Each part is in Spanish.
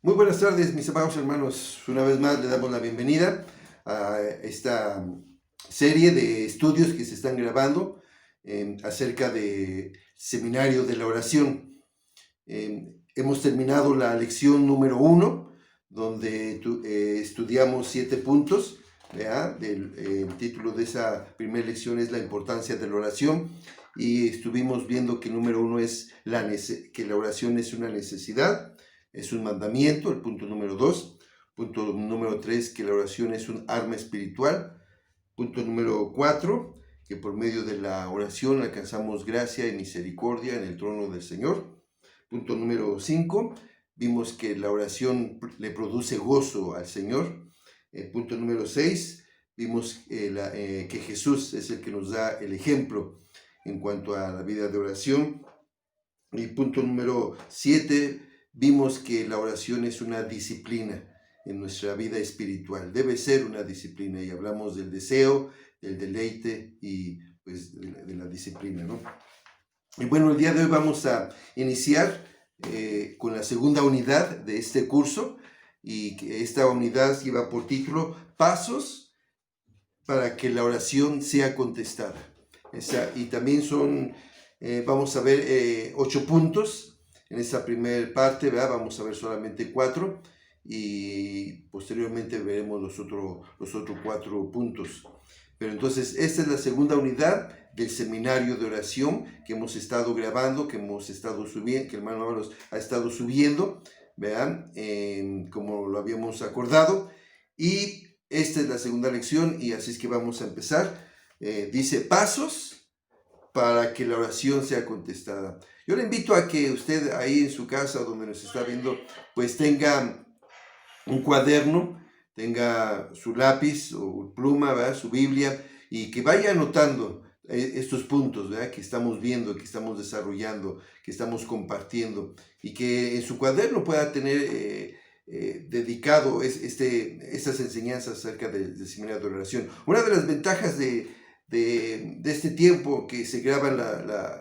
Muy buenas tardes, mis amados hermanos. Una vez más le damos la bienvenida a esta serie de estudios que se están grabando acerca del seminario de la oración. Hemos terminado la lección número 1, donde estudiamos 7 puntos. El título de esa primera lección es la importancia de la oración, y estuvimos viendo que el número 1 es que la oración es una necesidad. Es un mandamiento, el punto número 2. Punto número 3, que la oración es un arma espiritual. Punto número 4, que por medio de la oración alcanzamos gracia y misericordia en el trono del Señor. Punto número 5, vimos que la oración le produce gozo al Señor. Punto número 6, vimos que Jesús es el que nos da el ejemplo en cuanto a la vida de oración. Y punto número 7, vimos que la oración es una disciplina en nuestra vida espiritual. Debe ser una disciplina, y hablamos del deseo, del deleite y pues de la disciplina, ¿no? Y bueno, el día de hoy vamos a iniciar con la segunda unidad de este curso, y que esta unidad lleva por título Pasos para que la oración sea contestada. Y también vamos a ver 8 puntos. En esta primera parte, ¿verdad? Vamos a ver solamente 4, y posteriormente veremos los otros 4 puntos. Pero entonces, esta es la segunda unidad del seminario de oración que hemos estado grabando, que hemos estado subiendo, que el hermano Ábalos ha estado subiendo, ¿verdad? Como lo habíamos acordado. Y esta es la segunda lección, y así es que vamos a empezar. Dice, pasos para que la oración sea contestada. Yo le invito a que usted ahí en su casa, donde nos está viendo, pues tenga un cuaderno, tenga su lápiz o pluma, ¿verdad? Su Biblia, y que vaya anotando estos puntos, ¿verdad? Que estamos viendo, que estamos desarrollando, que estamos compartiendo, y que en su cuaderno pueda tener dedicado estas enseñanzas acerca del seminario de oración. Una de las ventajas de este tiempo que se graban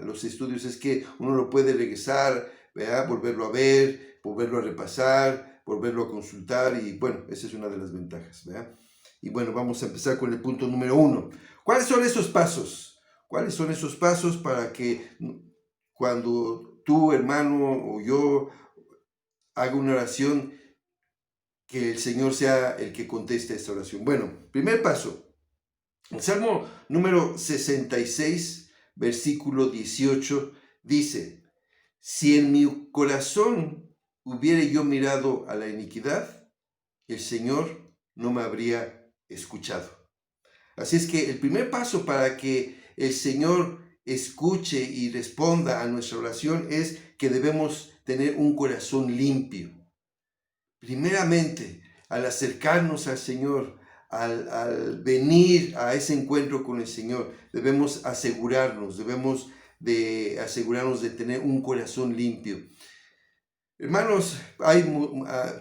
los estudios es que uno lo puede regresar, ¿verdad? Volverlo a ver, volverlo a repasar, volverlo a consultar, y bueno, esa es una de las ventajas, ¿verdad? Y bueno, vamos a empezar con el punto número 1. ¿Cuáles son esos pasos? ¿Cuáles son esos pasos para que cuando tú, hermano, o yo haga una oración, que el Señor sea el que conteste esta oración? Bueno, primer paso. El Salmo número 66, versículo 18, dice: si en mi corazón hubiere yo mirado a la iniquidad, el Señor no me habría escuchado. Así es que el primer paso para que el Señor escuche y responda a nuestra oración es que debemos tener un corazón limpio. Primeramente, al acercarnos al Señor, al venir a ese encuentro con el Señor, debemos asegurarnos de tener un corazón limpio. Hermanos,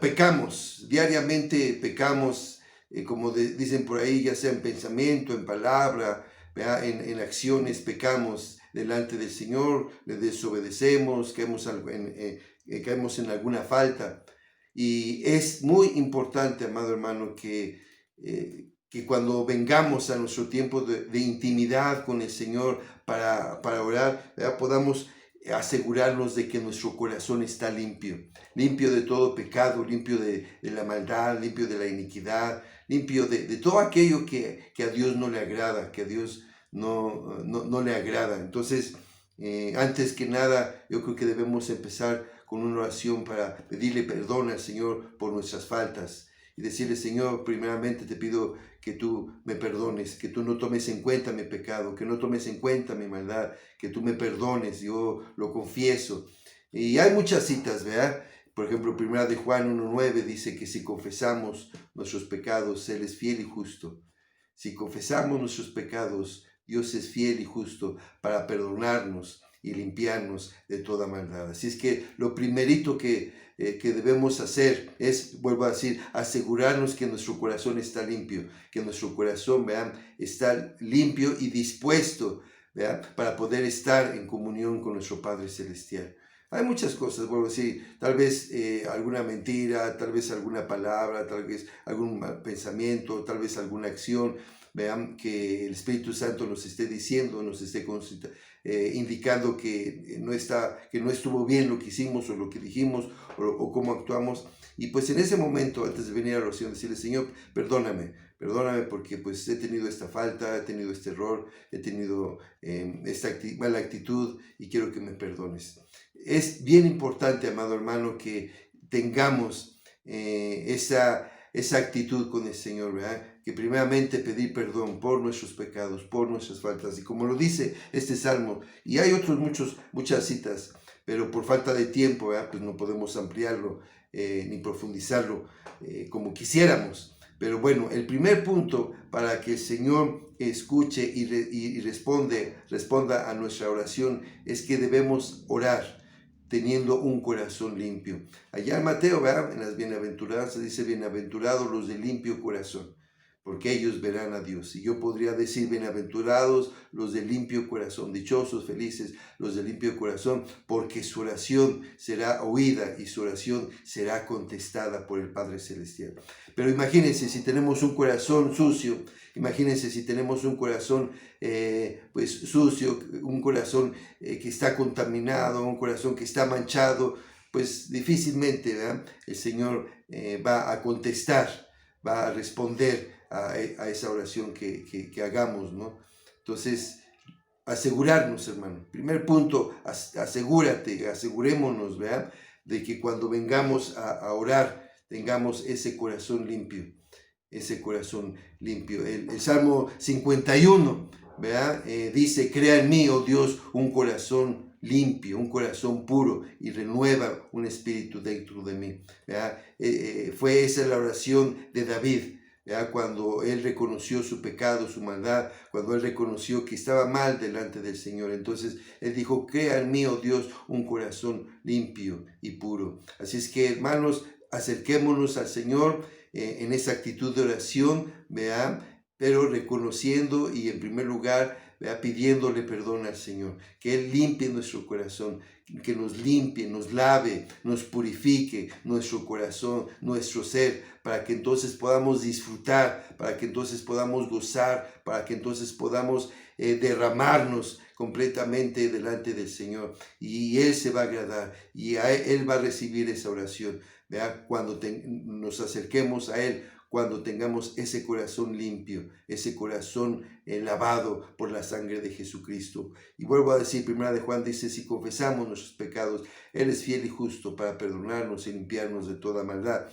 pecamos, diariamente pecamos, como dicen por ahí, ya sea en pensamiento, en palabra, en acciones, pecamos delante del Señor, le desobedecemos, caemos en alguna falta. Y es muy importante, amado hermano, que cuando vengamos a nuestro tiempo de intimidad con el Señor para orar, podamos asegurarnos de que nuestro corazón está limpio de todo pecado, limpio de la maldad, limpio de la iniquidad, limpio de todo aquello que a Dios no le agrada, que a Dios no le agrada. Entonces, antes que nada, yo creo que debemos empezar con una oración para pedirle perdón al Señor por nuestras faltas, y decirle: Señor, primeramente te pido que tú me perdones, que tú no tomes en cuenta mi pecado, que no tomes en cuenta mi maldad, que tú me perdones, yo lo confieso. Y hay muchas citas, ¿verdad? Por ejemplo, 1 de Juan 1:9 dice que si confesamos nuestros pecados, Él es fiel y justo. Si confesamos nuestros pecados, Dios es fiel y justo para perdonarnos y limpiarnos de toda maldad. Así es que lo primerito que debemos hacer es, vuelvo a decir, asegurarnos que nuestro corazón está limpio, que nuestro corazón, vean, está limpio y dispuesto, ¿verdad?, para poder estar en comunión con nuestro Padre Celestial. Hay muchas cosas, bueno, sí, tal vez alguna mentira, tal vez alguna palabra, tal vez algún mal pensamiento, tal vez alguna acción, vean que el Espíritu Santo nos esté diciendo, nos esté indicando que que no estuvo bien lo que hicimos o lo que dijimos o cómo actuamos. Y pues en ese momento, antes de venir a la oración, decirle: Señor, perdóname porque pues he tenido esta falta, he tenido este error, he tenido esta mala actitud y quiero que me perdones. Es bien importante, amado hermano, que tengamos esa actitud con el Señor, ¿verdad? Que primeramente pedir perdón por nuestros pecados, por nuestras faltas. Y como lo dice este salmo, y hay muchas citas, pero por falta de tiempo, ¿verdad? Pues no podemos ampliarlo ni profundizarlo como quisiéramos. Pero bueno, el primer punto para que el Señor escuche y responda a nuestra oración es que debemos orar teniendo un corazón limpio. Allá en Mateo, ¿verdad? En las bienaventuranzas dice: bienaventurados los de limpio corazón, porque ellos verán a Dios. Y yo podría decir: bienaventurados los de limpio corazón, dichosos, felices los de limpio corazón, porque su oración será oída y su oración será contestada por el Padre Celestial. Pero imagínense si tenemos un corazón sucio, imagínense si tenemos un corazón pues sucio, un corazón que está contaminado, un corazón que está manchado, pues difícilmente, ¿verdad?, el Señor va a contestar, va a responder a esa oración que hagamos, ¿no? Entonces, asegurarnos, hermano. Primer punto, asegurémonos, ¿verdad?, de que cuando vengamos a orar tengamos ese corazón limpio, ese corazón limpio. El Salmo 51, ¿verdad?, dice: crea en mí, oh Dios, un corazón limpio, un corazón puro, y renueva un espíritu dentro de mí, ¿verdad? Fue esa la oración de David, ¿verdad?, cuando él reconoció su pecado, su maldad, cuando él reconoció que estaba mal delante del Señor. Entonces él dijo: crea en mí, oh Dios, un corazón limpio y puro. Así es que, hermanos, acerquémonos al Señor en esa actitud de oración, ¿verdad?, pero reconociendo y en primer lugar, ¿verdad?, pidiéndole perdón al Señor, que Él limpie nuestro corazón, que nos limpie, nos lave, nos purifique nuestro corazón, nuestro ser, para que entonces podamos disfrutar, para que entonces podamos gozar, para que entonces podamos derramarnos completamente delante del Señor, y Él se va a agradar y Él va a recibir esa oración, ¿verdad?, cuando nos acerquemos a Él, cuando tengamos ese corazón limpio, ese corazón lavado por la sangre de Jesucristo. Y vuelvo a decir, 1 de Juan dice: si confesamos nuestros pecados, Él es fiel y justo para perdonarnos y limpiarnos de toda maldad.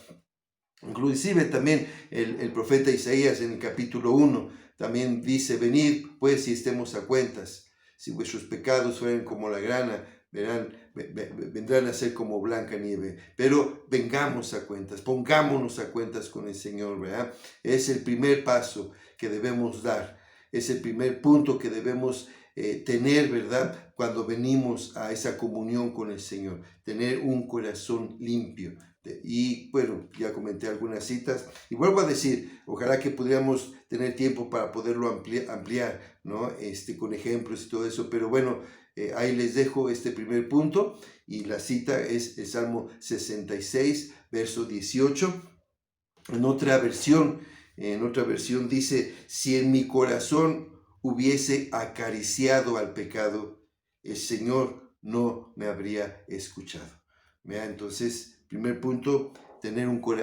Inclusive también el profeta Isaías en el capítulo 1 también dice: venid pues y estemos a cuentas. Si vuestros pecados fueren como la grana, vendrán a ser como blanca nieve. Pero vengamos a cuentas, pongámonos a cuentas con el Señor, ¿verdad? Es el primer paso que debemos dar, es el primer punto que debemos tener, ¿verdad?, cuando venimos a esa comunión con el Señor, tener un corazón limpio. Y bueno, ya comenté algunas citas y vuelvo a decir, ojalá que pudiéramos tener tiempo para poderlo ampliar, ¿no?, con ejemplos y todo eso, pero bueno, ahí les dejo este primer punto, y la cita es el Salmo 66, verso 18. En otra versión dice: si en mi corazón hubiese acariciado al pecado, el Señor no me habría escuchado. ¿Vea? Entonces, primer punto,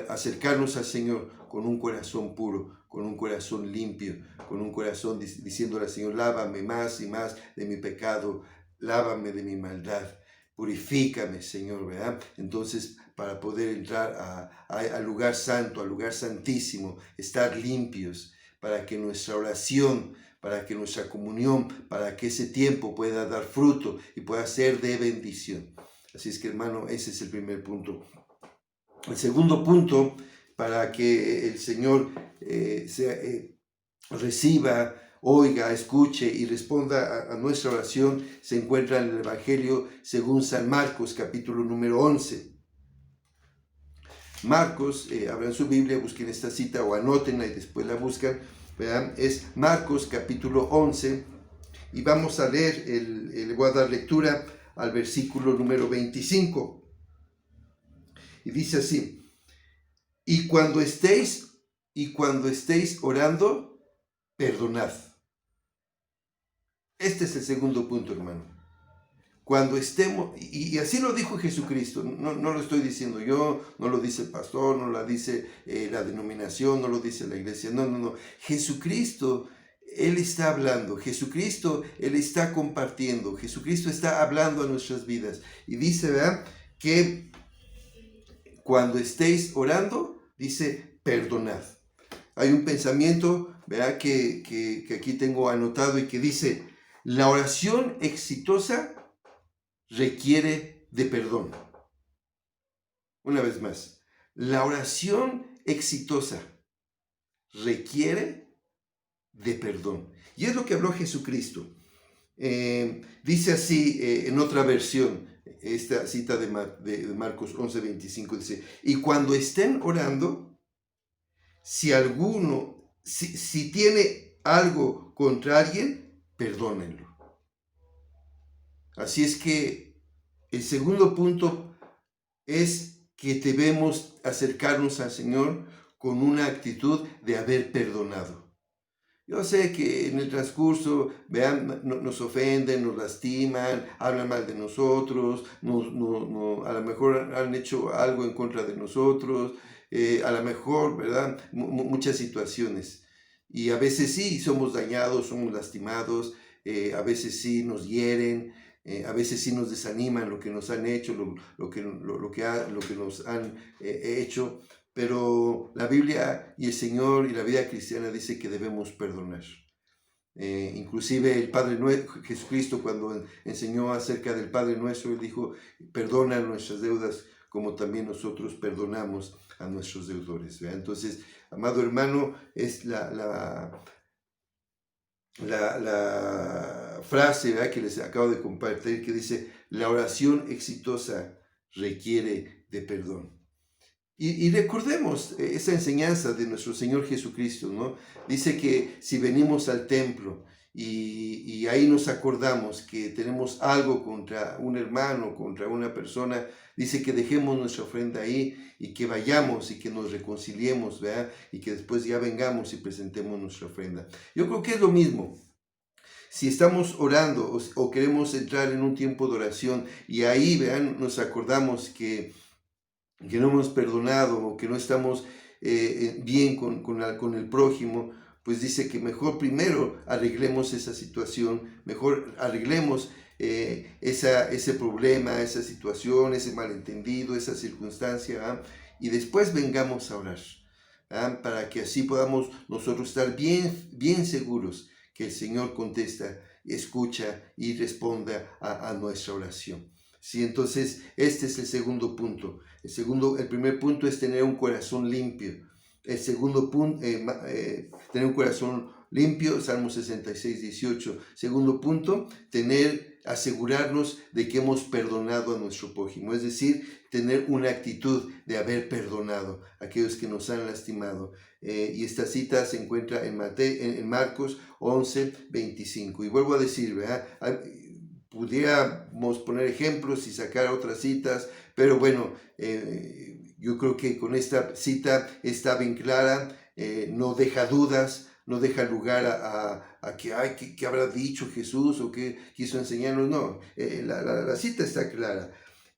acercarnos al Señor con un corazón puro, con un corazón limpio, con un corazón diciéndole al Señor: lávame más y más de mi pecado, lávame de mi maldad, purifícame, Señor, ¿verdad? Entonces, para poder entrar al lugar santo, al lugar santísimo, estar limpios, para que nuestra oración, para que nuestra comunión, para que ese tiempo pueda dar fruto y pueda ser de bendición. Así es que, hermano, ese es el primer punto. El segundo punto, para que el Señor reciba, oiga, escuche y responda a nuestra oración, se encuentra en el Evangelio según San Marcos, capítulo número 11. Marcos, abran su Biblia, busquen esta cita o anótenla y después la buscan, ¿verdad? Es Marcos capítulo 11 y vamos a leer, le voy a dar lectura al versículo número 25. Y dice así: y cuando estéis orando, perdonad. Este es el segundo punto, hermano. Cuando estemos, y así lo dijo Jesucristo, no lo estoy diciendo yo, no lo dice el pastor, no lo dice la denominación, no lo dice la iglesia, no. Jesucristo, Él está hablando, Jesucristo, Él está compartiendo, Jesucristo está hablando a nuestras vidas. Y dice, ¿verdad?, que cuando estéis orando, dice, perdonad. Hay un pensamiento, ¿verdad?, que aquí tengo anotado y que dice: la oración exitosa requiere de perdón. Una vez más, la oración exitosa requiere de perdón. Y es lo que habló Jesucristo. Dice así en otra versión, esta cita de Marcos 11:25, dice: y cuando estén orando, si alguno, si tiene algo contra alguien, perdónenlo. Así es que el segundo punto es que debemos acercarnos al Señor con una actitud de haber perdonado. Yo sé que en el transcurso, vean, nos ofenden, nos lastiman, hablan mal de nosotros, a lo mejor han hecho algo en contra de nosotros, a lo mejor, ¿verdad?, muchas situaciones. Y a veces sí somos dañados, somos lastimados, a veces sí nos hieren, a veces sí nos desaniman lo que nos han hecho, lo que nos han hecho. Pero la Biblia y el Señor y la vida cristiana dice que debemos perdonar. Inclusive el Padre Nuestro, Jesucristo, cuando enseñó acerca del Padre Nuestro, Él dijo: perdona nuestras deudas como también nosotros perdonamos a nuestros deudores. ¿Verdad? Entonces, amado hermano, es la frase, ¿verdad?, que les acabo de compartir, que dice: la oración exitosa requiere de perdón. Y recordemos esa enseñanza de nuestro Señor Jesucristo, ¿no? Dice que si venimos al templo y ahí nos acordamos que tenemos algo contra un hermano, contra una persona, dice que dejemos nuestra ofrenda ahí y que vayamos y que nos reconciliemos, ¿verdad? Y que después ya vengamos y presentemos nuestra ofrenda. Yo creo que es lo mismo. Si estamos orando o queremos entrar en un tiempo de oración y ahí, vean, nos acordamos que no hemos perdonado o que no estamos bien con el prójimo, pues dice que mejor primero arreglemos esa situación, mejor arreglemos ese problema, esa situación, ese malentendido, esa circunstancia, ¿eh? Y después vengamos a orar, ¿eh? Para que así podamos nosotros estar bien seguros que el Señor contesta, escucha y responda a nuestra oración. Sí, entonces este es el segundo punto. El primer punto es tener un corazón limpio. El segundo punto, tener un corazón limpio, Salmo 66:18. Segundo punto, asegurarnos de que hemos perdonado a nuestro prójimo, es decir, tener una actitud de haber perdonado a aquellos que nos han lastimado. Y esta cita se encuentra en Marcos 11:25. Y vuelvo a decir, ¿verdad?, pudiéramos poner ejemplos y sacar otras citas, pero bueno, yo creo que con esta cita está bien clara, no deja dudas, no deja lugar a que, ¿qué habrá dicho Jesús o qué quiso enseñarnos? No, la cita está clara.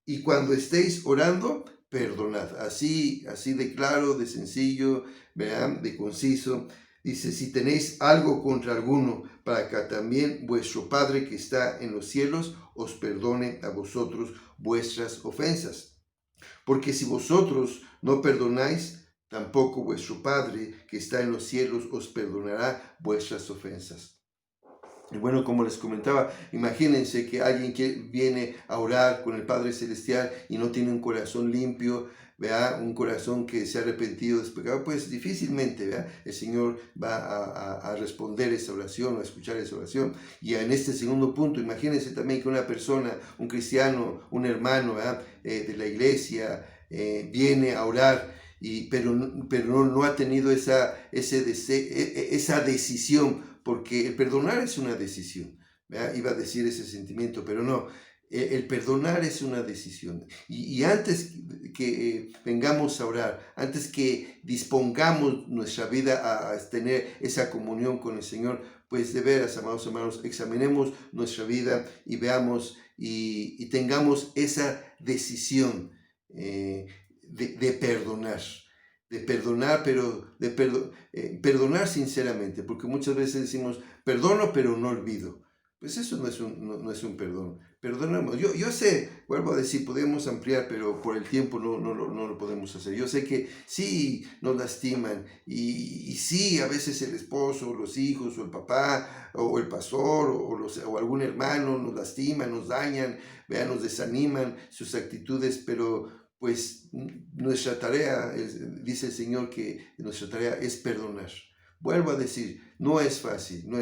Y cuando estéis orando, perdonad. Así de claro, de sencillo, ¿verdad?, de conciso. Dice: si tenéis algo contra alguno, para que también vuestro Padre que está en los cielos os perdone a vosotros vuestras ofensas. Porque si vosotros no perdonáis, tampoco vuestro Padre que está en los cielos os perdonará vuestras ofensas. Y bueno, como les comentaba, imagínense que alguien que viene a orar con el Padre Celestial y no tiene un corazón limpio, ¿verdad?, un corazón que se ha arrepentido de su pecado, pues difícilmente, ¿verdad?, el Señor va a responder esa oración o a escuchar esa oración. Y en este segundo punto, imagínense también que una persona, un cristiano, un hermano, ¿verdad?, de la iglesia, viene a orar, pero no ha tenido esa decisión, porque el perdonar es una decisión, ¿verdad? Iba a decir ese sentimiento, pero no. El perdonar es una decisión. Y antes que vengamos a orar, antes que dispongamos nuestra vida a tener esa comunión con el Señor, pues de veras, amados hermanos, examinemos nuestra vida y veamos y tengamos esa decisión de perdonar. De perdonar, pero perdonar sinceramente, porque muchas veces decimos, perdono, pero no olvido. Pues eso no es un perdón. Perdonamos. Yo sé, vuelvo a decir, podemos ampliar, pero por el tiempo no lo podemos hacer. Yo sé que sí nos lastiman y sí, a veces el esposo, o los hijos, o el papá, o el pastor, o algún hermano nos lastiman, nos dañan, nos desaniman sus actitudes, pero pues nuestra tarea, dice el Señor que nuestra tarea es perdonar. Vuelvo a decir, no es fácil, no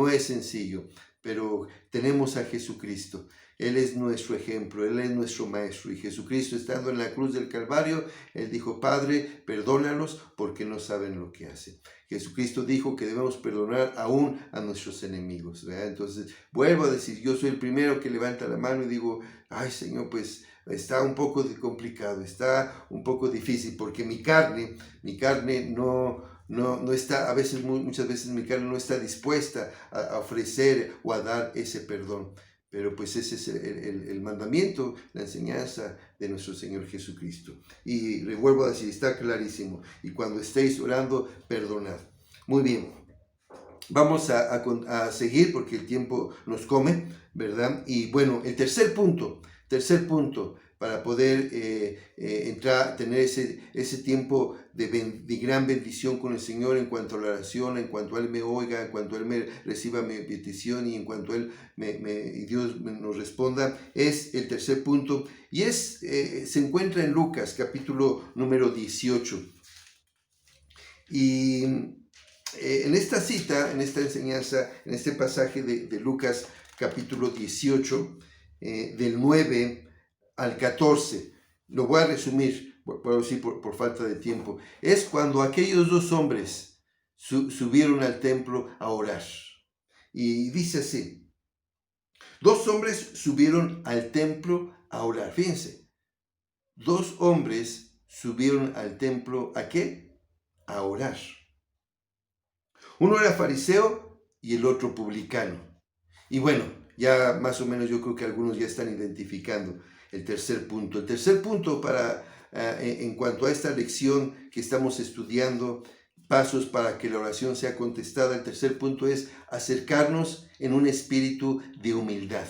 es sencillo, pero tenemos a Jesucristo. Él es nuestro ejemplo, Él es nuestro Maestro. Y Jesucristo, estando en la cruz del Calvario, Él dijo, Padre, perdónalos porque no saben lo que hacen. Jesucristo dijo que debemos perdonar aún a nuestros enemigos, ¿verdad? Entonces, vuelvo a decir, yo soy el primero que levanta la mano y digo, ay Señor, pues está un poco complicado, está un poco difícil, porque mi carne no está, muchas veces mi carne no está dispuesta a ofrecer o a dar ese perdón. Pero pues ese es el mandamiento, la enseñanza de nuestro Señor Jesucristo. Y le vuelvo a decir, está clarísimo. Y cuando estéis orando, perdonad. Muy bien. Vamos a seguir porque el tiempo nos come, ¿verdad? Y bueno, el tercer punto, para poder tener ese tiempo de gran bendición con el Señor en cuanto a la oración, en cuanto a Él me oiga, en cuanto a Él me reciba mi petición y en cuanto a Él y Dios nos responda, es el tercer punto. Y se encuentra en Lucas, capítulo número 18. Y en esta cita, en esta enseñanza, en este pasaje de Lucas capítulo 18, del 9 al 14, lo voy a resumir, por falta de tiempo, es cuando aquellos dos hombres subieron al templo a orar. Y dice así, dos hombres subieron al templo a orar. Fíjense, dos hombres subieron al templo, ¿a qué? A orar. Uno era fariseo y el otro publicano. Y bueno, ya más o menos yo creo que algunos ya están identificando el tercer punto. El tercer punto en cuanto a esta lección que estamos estudiando, pasos para que la oración sea contestada, el tercer punto es acercarnos en un espíritu de humildad,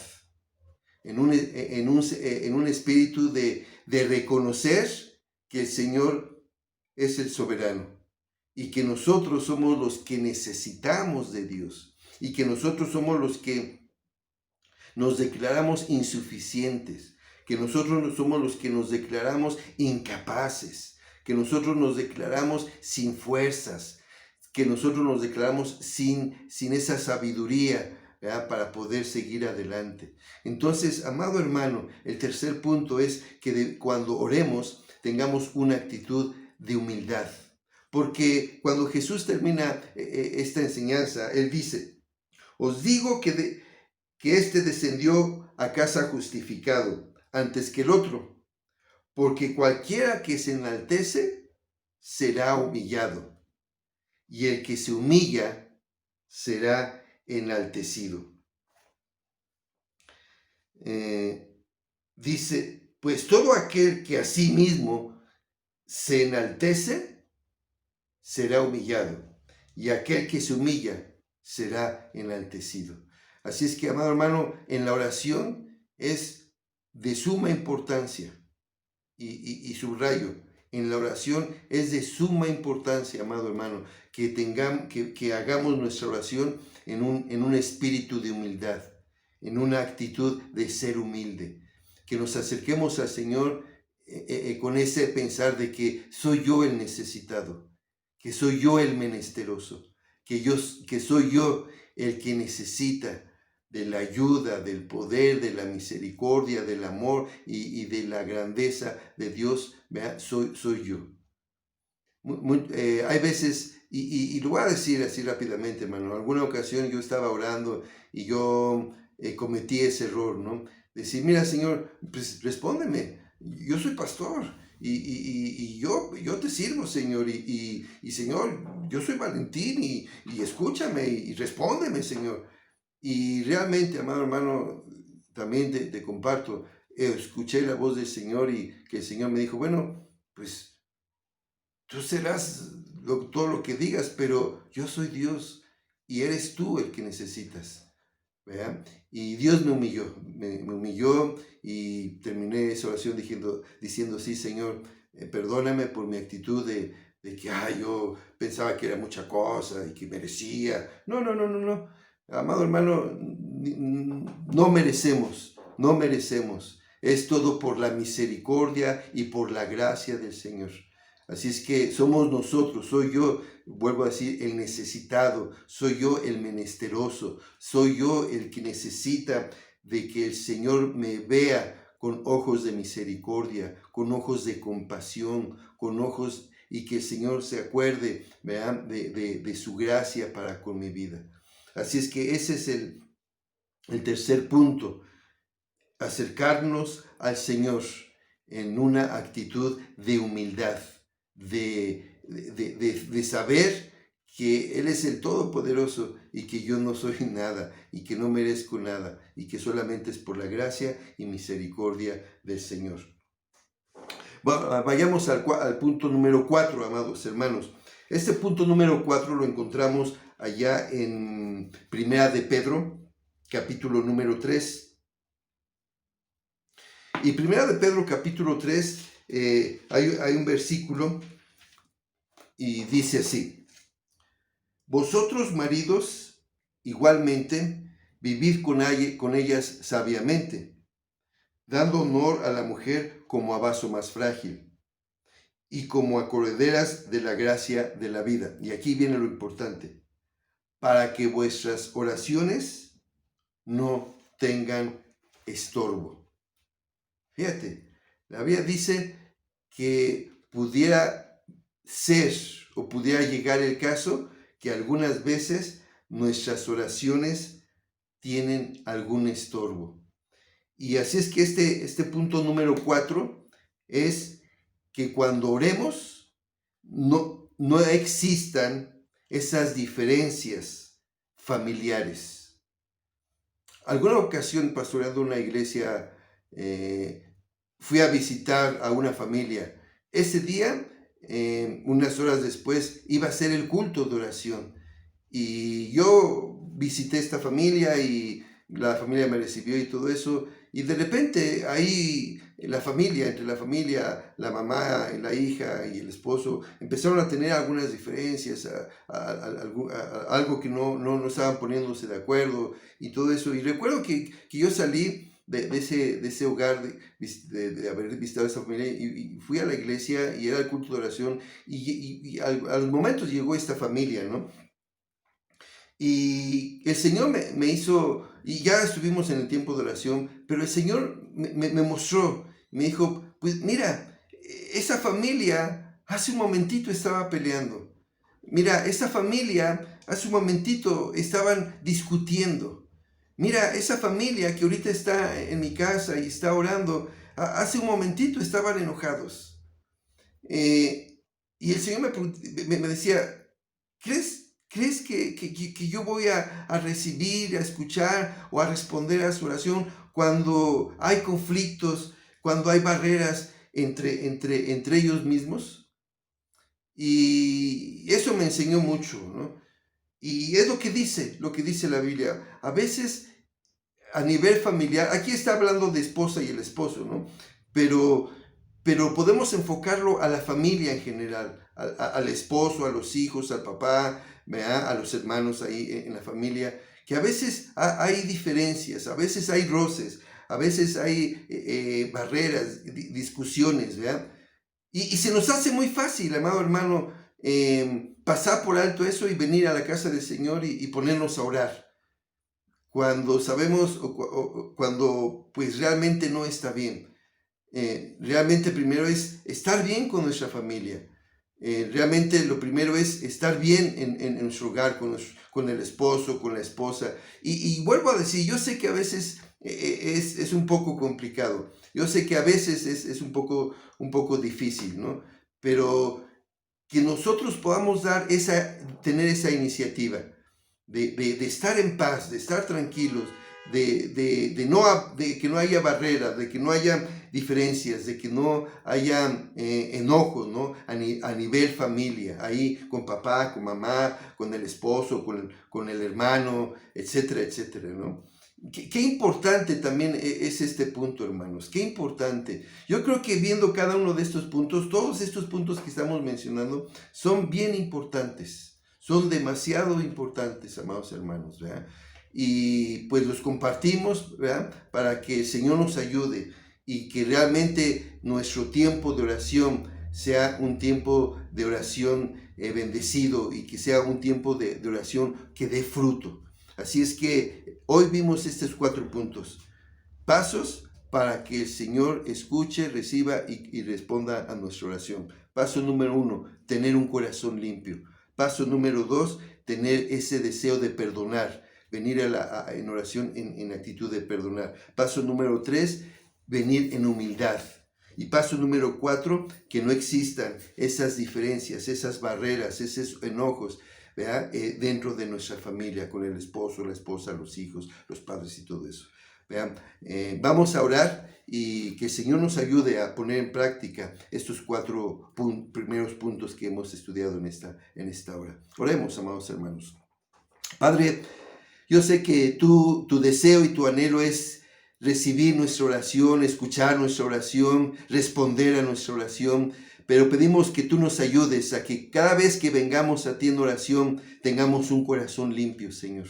en un espíritu de reconocer que el Señor es el soberano y que nosotros somos los que necesitamos de Dios y que nosotros somos los que nos declaramos insuficientes, que nosotros somos los que nos declaramos incapaces, que nosotros nos declaramos sin fuerzas, que nosotros nos declaramos sin esa sabiduría, ¿verdad?, para poder seguir adelante. Entonces, amado hermano, el tercer punto es que cuando oremos tengamos una actitud de humildad. Porque cuando Jesús termina esta enseñanza, Él dice, os digo que este descendió a casa justificado antes que el otro, porque cualquiera que se enaltece será humillado, y el que se humilla será enaltecido. Dice, pues todo aquel que a sí mismo se enaltece será humillado, y aquel que se humilla será enaltecido. Así es que, amado hermano, en la oración es de suma importancia, y subrayo, en la oración es de suma importancia, amado hermano, que hagamos nuestra oración en un espíritu de humildad, en una actitud de ser humilde, que nos acerquemos al Señor con ese pensar de que soy yo el necesitado, que soy yo el menesteroso, que soy yo el que necesita de la ayuda, del poder, de la misericordia, del amor y de la grandeza de Dios. ¿Verdad? Soy yo. Hay veces, y lo voy a decir así rápidamente, hermano, en alguna ocasión yo estaba orando y yo cometí ese error, ¿no? Decir, mira, Señor, pues respóndeme, yo soy pastor y yo te sirvo, Señor, y Señor, yo soy Valentín y escúchame y respóndeme, Señor. Y realmente, amado hermano, también te comparto, escuché la voz del Señor y que el Señor me dijo, bueno, pues tú serás todo lo que digas, pero yo soy Dios y eres tú el que necesitas. ¿Verdad? Y Dios me humilló y terminé esa oración diciendo sí, Señor, perdóname por mi actitud de que yo pensaba que era mucha cosa y que merecía. No, no, no, no, no. Amado hermano, no merecemos, no merecemos. Es todo por la misericordia y por la gracia del Señor. Así es que somos nosotros, soy yo, vuelvo a decir, el necesitado, soy yo el menesteroso, soy yo el que necesita de que el Señor me vea con ojos de misericordia, con ojos de compasión, con ojos y que el Señor se acuerde de su gracia para con mi vida. Así es que ese es el tercer punto, acercarnos al Señor en una actitud de humildad, de saber que Él es el Todopoderoso y que yo no soy nada y que no merezco nada y que solamente es por la gracia y misericordia del Señor. Bueno, vayamos al punto número 4, amados hermanos. Este punto número 4 lo encontramos allá en Primera de Pedro, capítulo número 3. Y Primera de Pedro, capítulo 3, hay un versículo y dice así: vosotros maridos igualmente vivid con ellas sabiamente, dando honor a la mujer como a vaso más frágil y como a correderas de la gracia de la vida. Y aquí viene lo importante: para que vuestras oraciones no tengan estorbo. Fíjate, la Biblia dice que pudiera ser o pudiera llegar el caso que algunas veces nuestras oraciones tienen algún estorbo. Y así es que este punto número 4 es que cuando oremos no existan esas diferencias familiares. Alguna ocasión, pastoreando una iglesia, fui a visitar a una familia. Ese día, unas horas después, iba a ser el culto de oración. Y yo visité esta familia y la familia me recibió y todo eso. Y de repente ahí entre la familia, la mamá, la hija y el esposo, empezaron a tener algunas diferencias, algo que no estaban poniéndose de acuerdo y todo eso. Y recuerdo que yo salí de ese hogar, de haber visitado a esa familia y fui a la iglesia y era el culto de oración y a los momentos llegó esta familia, ¿no? Y el Señor me hizo, y ya estuvimos en el tiempo de oración, pero el Señor me mostró, me dijo, pues mira, esa familia hace un momentito estaba peleando. Mira, esa familia hace un momentito estaban discutiendo. Mira, esa familia que ahorita está en mi casa y está orando, hace un momentito estaban enojados. Y el Señor me decía, ¿crees que yo voy a recibir, a escuchar o a responder a su oración cuando hay conflictos, cuando hay barreras entre ellos mismos? Y eso me enseñó mucho, ¿no? Y es lo que dice la Biblia. A veces a nivel familiar, aquí está hablando de esposa y el esposo, ¿no? Pero podemos enfocarlo a la familia en general, al esposo, a los hijos, al papá, ¿verdad? A los hermanos ahí en la familia, que a veces hay diferencias, a veces hay roces, a veces hay barreras, discusiones, ¿verdad? Y se nos hace muy fácil, amado hermano, pasar por alto eso y venir a la casa del Señor y ponernos a orar, cuando sabemos o cuando pues realmente no está bien. Realmente primero es estar bien con nuestra familia. Realmente lo primero es estar bien en nuestro hogar, con el esposo, con la esposa. Y vuelvo a decir, yo sé que a veces es un poco complicado. Yo sé que a veces es un poco difícil, ¿no? Pero que nosotros podamos tener esa iniciativa de estar en paz, de estar tranquilos, de que no haya barreras, de que no haya diferencias, de que no haya enojos, ¿no? A nivel familia, ahí con papá, con mamá, con el esposo, con el hermano, etcétera, etcétera, ¿no? Qué importante también es este punto, hermanos, qué importante. Yo creo que viendo cada uno de estos puntos, todos estos puntos que estamos mencionando son bien importantes, son demasiado importantes, amados hermanos, ¿verdad? Y pues los compartimos, ¿verdad? Para que el Señor nos ayude y que realmente nuestro tiempo de oración sea un tiempo de oración bendecido y que sea un tiempo de oración que dé fruto. Así es que hoy vimos estos 4 puntos. Pasos para que el Señor escuche, reciba y responda a nuestra oración. Paso número 1, tener un corazón limpio. Paso número 2, tener ese deseo de perdonar, venir en oración en actitud de perdonar. Paso número 3, venir en humildad. Y paso número 4, que no existan esas diferencias, esas barreras, esos enojos, ¿verdad? Dentro de nuestra familia, con el esposo, la esposa, los hijos, los padres y todo eso. Vean, vamos a orar y que el Señor nos ayude a poner en práctica estos 4 primeros puntos que hemos estudiado en esta hora. Oremos, amados hermanos. Padre, yo sé que tu deseo y tu anhelo es recibir nuestra oración, escuchar nuestra oración, responder a nuestra oración, pero pedimos que tú nos ayudes a que cada vez que vengamos a ti en oración tengamos un corazón limpio, Señor.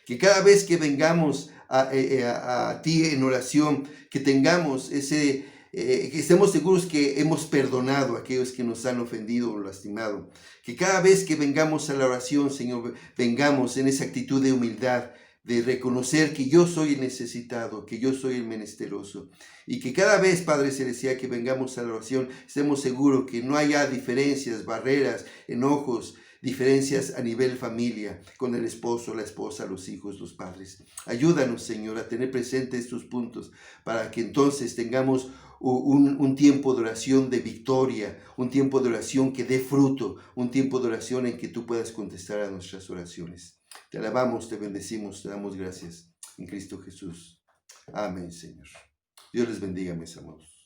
Que cada vez que vengamos a ti en oración, que tengamos que estemos seguros que hemos perdonado a aquellos que nos han ofendido o lastimado. Que cada vez que vengamos a la oración, Señor, vengamos en esa actitud de humildad, de reconocer que yo soy el necesitado, que yo soy el menesteroso. Y que cada vez, Padre Celestial, que vengamos a la oración, estemos seguros que no haya diferencias, barreras, enojos, diferencias a nivel familia, con el esposo, la esposa, los hijos, los padres. Ayúdanos, Señor, a tener presentes estos puntos para que entonces tengamos un tiempo de oración de victoria, un tiempo de oración que dé fruto, un tiempo de oración en que tú puedas contestar a nuestras oraciones. Te alabamos, te bendecimos, te damos gracias en Cristo Jesús. Amén, Señor. Dios les bendiga, mis amados.